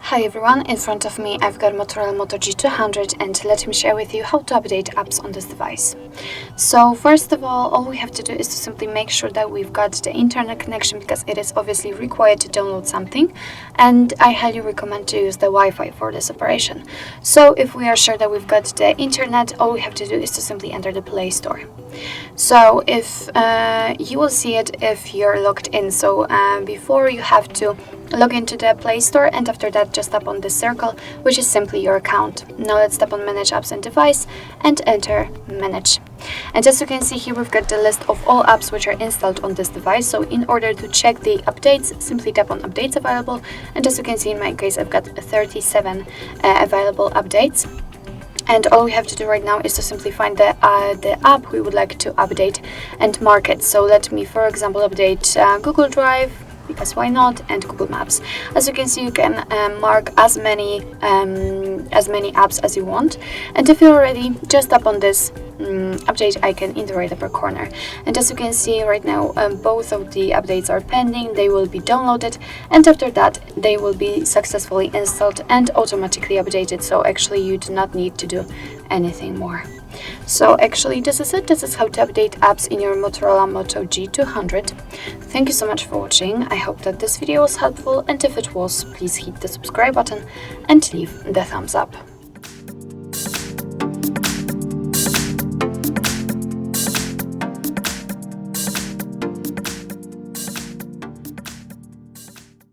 Hi everyone, in front of me I've got MOTOROLA Moto G200 and let me share with you how to update apps on this device. So first of all we have to do is to simply make sure that we've got the internet connection, because it is obviously required to download something, and I highly recommend to use the Wi-Fi for this operation. So if we are sure that we've got the internet, all we have to do is to simply enter the Play Store. So if you will see it if you're logged in, so before you have to log into the Play Store, and after that just tap on this circle, which is simply your account. Now let's tap on Manage Apps and Device and enter Manage. And as you can see here, we've got the list of all apps which are installed on this device. So in order to check the updates, simply tap on Updates Available, and as you can see in my case I've got 37 available updates. And all we have to do right now is to simply find the app we would like to update and mark it. So let me, for example, update Google Drive, because why not, and Google Maps. As you can see, you can mark as many apps as you want, and if you're ready, just tap on this update icon in the right upper corner. And as you can see right now, both of the updates are pending. They will be downloaded, and after that they will be successfully installed and automatically updated, so actually you do not need to do anything more. So actually this is it. This is how to update apps in your MOTOROLA Moto G200. Thank you so much for watching. I hope that this video was helpful, and if it was, please hit the subscribe button and leave the thumbs up.